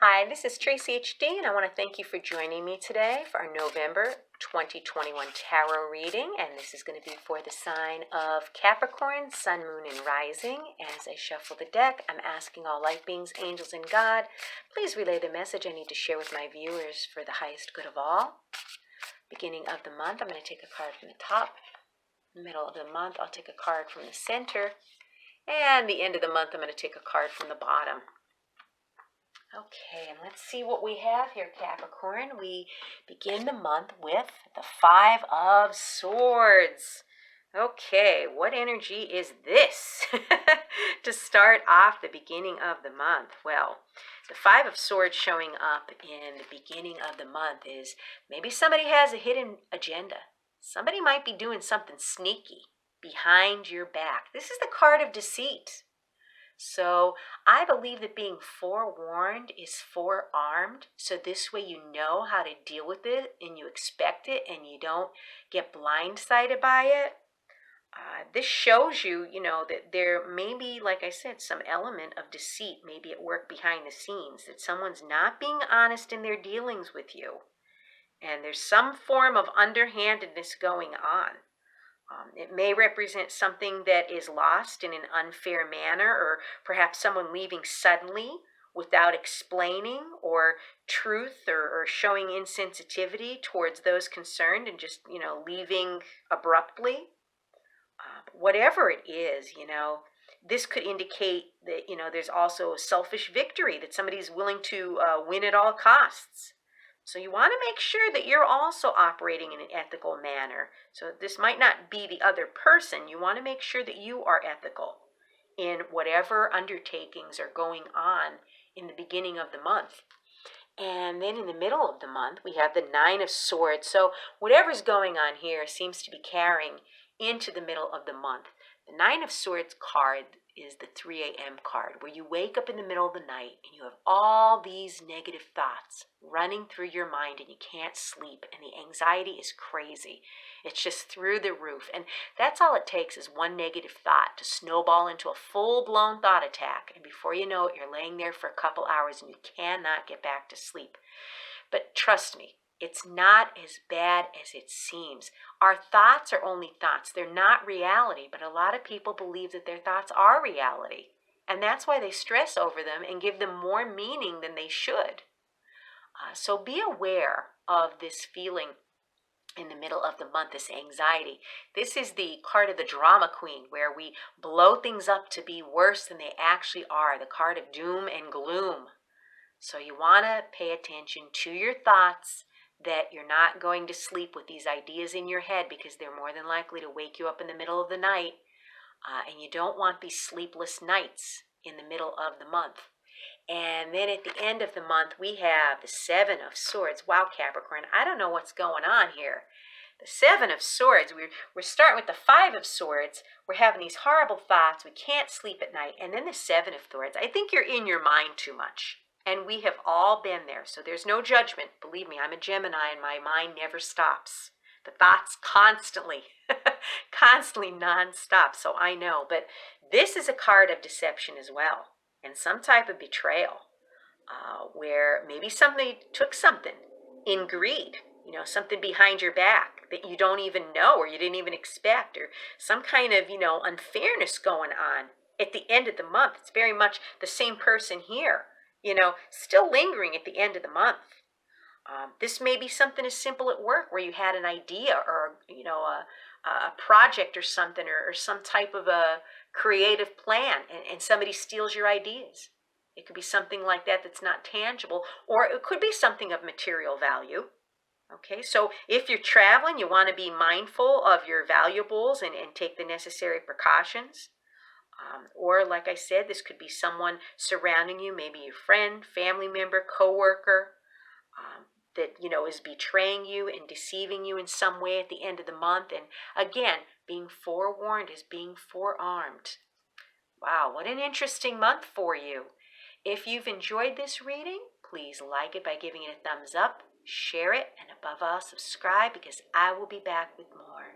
Hi, this is Tracy HD, and I want to thank you for joining me today for our November 2021 tarot reading. And this is going to be for the sign of Capricorn, Sun, Moon, and Rising. As I shuffle the deck, I'm asking all light beings, angels, and God, please relay the message I need to share with my viewers for the highest good of all. Beginning of the month, I'm going to take a card from the top. Middle of the month, I'll take a card from the center. And the end of the month, I'm going to take a card from the bottom. Okay, and let's see what we have here, Capricorn. We begin the month with the Five of Swords. Okay, what energy is this to start off the beginning of the month? Well, the Five of Swords showing up in the beginning of the month is maybe somebody has a hidden agenda. Somebody might be doing something sneaky behind your back. This is the card of deceit. So I believe that being forewarned is forearmed. So this way you know how to deal with it and you expect it and you don't get blindsided by it. This shows you, that there may be, like I said, some element of deceit maybe at work behind the scenes, that someone's not being honest in their dealings with you. And there's some form of underhandedness going on. It may represent something that is lost in an unfair manner, or perhaps someone leaving suddenly without explaining, or truth, or showing insensitivity towards those concerned and just, leaving abruptly. Whatever it is, this could indicate that, there's also a selfish victory, that somebody's willing to win at all costs. So you want to make sure that you're also operating in an ethical manner. So this might not be the other person. You want to make sure that you are ethical in whatever undertakings are going on in the beginning of the month. And then in the middle of the month, we have the Nine of Swords. So whatever's going on here seems to be carrying into the middle of the month. The Nine of Swords card is the 3 a.m. card, where you wake up in the middle of the night and you have all these negative thoughts running through your mind and you can't sleep and the anxiety is crazy. It's just through the roof. And that's all it takes, is one negative thought to snowball into a full-blown thought attack. And before you know it, you're laying there for a couple hours and you cannot get back to sleep. But trust me, it's not as bad as it seems. Our thoughts are only thoughts. They're not reality, but a lot of people believe that their thoughts are reality. And that's why they stress over them and give them more meaning than they should. So be aware of this feeling in the middle of the month, this anxiety. This is the card of the drama queen, where we blow things up to be worse than they actually are, the card of doom and gloom. So you want to pay attention to your thoughts, that you're not going to sleep with these ideas in your head, because they're more than likely to wake you up in the middle of the night. And you don't want these sleepless nights in the middle of the month. And then at the end of the month, we have the Seven of Swords. Wow, Capricorn, I don't know what's going on here. The Seven of Swords, we're starting with the Five of Swords. We're having these horrible thoughts. We can't sleep at night. And then the Seven of Swords. I think you're in your mind too much. And we have all been there, so there's no judgment. Believe me, I'm a Gemini and my mind never stops. The thoughts constantly, constantly nonstop, so I know. But this is a card of deception as well, and some type of betrayal, where maybe somebody took something in greed, something behind your back that you don't even know or you didn't even expect, or some kind of, unfairness going on at the end of the month. It's very much the same person here, still lingering at the end of the month. This may be something as simple at work, where you had an idea, or, a project or something, or some type of a creative plan, and somebody steals your ideas. It could be something like that that's not tangible, or it could be something of material value. Okay, so if you're traveling, you want to be mindful of your valuables and take the necessary precautions. Or, like I said, this could be someone surrounding you, maybe your friend, family member, coworker, that, is betraying you and deceiving you in some way at the end of the month. And again, being forewarned is being forearmed. Wow, what an interesting month for you. If you've enjoyed this reading, please like it by giving it a thumbs up, share it, and above all, subscribe, because I will be back with more.